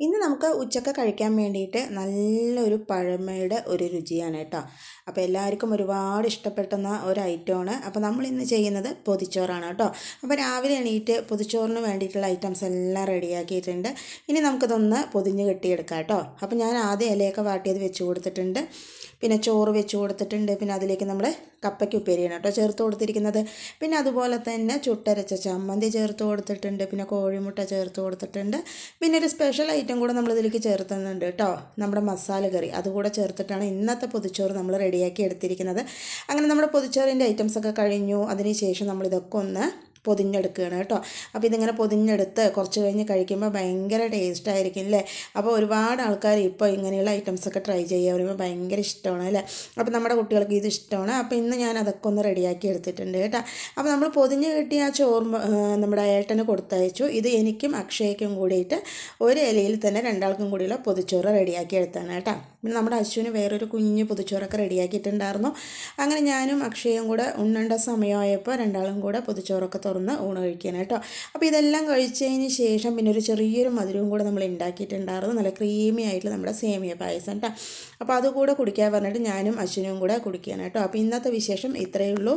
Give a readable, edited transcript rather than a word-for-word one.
ഇന്ന് നമുക്ക് ഉച്ചക്ക് കഴിക്കാൻ വേണ്ടിയിട്ട് നല്ലൊരു പഴമയുടെ ഒരു രുചിയാണ് കേട്ടോ. അപ്പോൾ എല്ലാവർക്കും ഒരുപാട് ഇഷ്ടപ്പെടുന്ന ഒരു ഐറ്റമാണ്. അപ്പോൾ നമ്മൾ ഇന്ന് ചെയ്യുന്നത് പൊതിച്ചോറാണ് കേട്ടോ. അപ്പോൾ രാവിലെ എണീറ്റ് പൊതിച്ചോറിന് വേണ്ടിയിട്ടുള്ള ഐറ്റംസ് എല്ലാം റെഡിയാക്കിയിട്ടുണ്ട്. ഇനി നമുക്കിതൊന്ന് പൊതിഞ്ഞ് കെട്ടിയെടുക്കാം കേട്ടോ. അപ്പോൾ ഞാൻ ആദ്യം ഇലയൊക്കെ വാട്ടിയത് വെച്ച് കൊടുത്തിട്ടുണ്ട്, പിന്നെ ചോറ് വെച്ച് കൊടുത്തിട്ടുണ്ട്, പിന്നെ അതിലേക്ക് നമ്മൾ കപ്പയ്ക്ക് ഉപ്പേരിയാണ് കേട്ടോ ചേർത്ത് കൊടുത്തിരിക്കുന്നത്. പിന്നെ അതുപോലെ തന്നെ ചുട്ടരച്ച ചമ്മന്തി ചേർത്ത് കൊടുത്തിട്ടുണ്ട്, പിന്നെ കോഴിമുട്ട ചേർത്ത് കൊടുത്തിട്ടുണ്ട്. പിന്നെ ഒരു സ്പെഷ്യൽ ഐറ്റം കൂടെ നമ്മൾ ഇതിലേക്ക് ചേർത്തുന്നുണ്ട് കേട്ടോ, നമ്മുടെ മസാല കറി അതുകൂടെ ചേർത്തിട്ടാണ് ഇന്നത്തെ പൊതിച്ചോറ് നമ്മൾ റെഡിയാക്കി എടുത്തിരിക്കുന്നത്. അങ്ങനെ നമ്മുടെ പൊതിച്ചോറിൻ്റെ ഐറ്റംസൊക്കെ കഴിഞ്ഞു. അതിന് ശേഷം നമ്മളിതൊക്കെ ഒന്ന് പൊതിഞ്ഞെടുക്കുകയാണ് കേട്ടോ. അപ്പോൾ ഇതിങ്ങനെ പൊതിഞ്ഞെടുത്ത് കുറച്ച് കഴിഞ്ഞ് കഴിക്കുമ്പോൾ ഭയങ്കര ടേസ്റ്റ് ആയിരിക്കും അല്ലേ. അപ്പോൾ ഒരുപാട് ആൾക്കാർ ഇപ്പോൾ ഇങ്ങനെയുള്ള ഐറ്റംസൊക്കെ ട്രൈ ചെയ്യുക പറയുമ്പോൾ ഭയങ്കര ഇഷ്ടമാണ് അല്ലേ. അപ്പോൾ നമ്മുടെ കുട്ടികൾക്ക് ഇത് ഇഷ്ടമാണ്. അപ്പോൾ ഇന്ന് ഞാൻ അതൊക്കെ ഒന്ന് റെഡിയാക്കി എടുത്തിട്ടുണ്ട് കേട്ടോ. അപ്പോൾ നമ്മൾ പൊതിഞ്ഞ് കിട്ടിയ ആ ചോറ് നമ്മുടെ ഏട്ടന് കൊടുത്തയച്ചു. ഇത് എനിക്കും അക്ഷയ്ക്കും കൂടിയിട്ട് ഒരു ഇലയിൽ തന്നെ രണ്ടാൾക്കും കൂടിയുള്ള പൊതിച്ചോറ് റെഡിയാക്കി എടുത്താണ് കേട്ടോ. പിന്നെ നമ്മുടെ അശ്വിന് വേറൊരു കുഞ്ഞ് പൊതിച്ചോറൊക്കെ റെഡിയാക്കിയിട്ടുണ്ടായിരുന്നു. അങ്ങനെ ഞാനും അക്ഷയും കൂടെ ഉണ്ണേണ്ട സമയമായപ്പോൾ രണ്ടാളും കൂടെ പൊതിച്ചോറൊക്കെ തുറന്ന് ഊണ് കഴിക്കാൻ കേട്ടോ. അപ്പോൾ ഇതെല്ലാം കഴിച്ചതിന് ശേഷം പിന്നെ ഒരു ചെറിയൊരു മധുരവും കൂടെ നമ്മൾ ഉണ്ടാക്കിയിട്ടുണ്ടായിരുന്നു. നല്ല ക്രീമി ആയിട്ടുള്ള നമ്മുടെ സേമിയ പായസം കേട്ടോ. അപ്പോൾ അതുകൂടെ കുടിക്കാൻ പറഞ്ഞിട്ട് ഞാനും അശ്വിനും കൂടെ കുടിക്കാൻ കേട്ടോ. അപ്പോൾ ഇന്നത്തെ വിശേഷം ഇത്രയേ ഉള്ളൂ.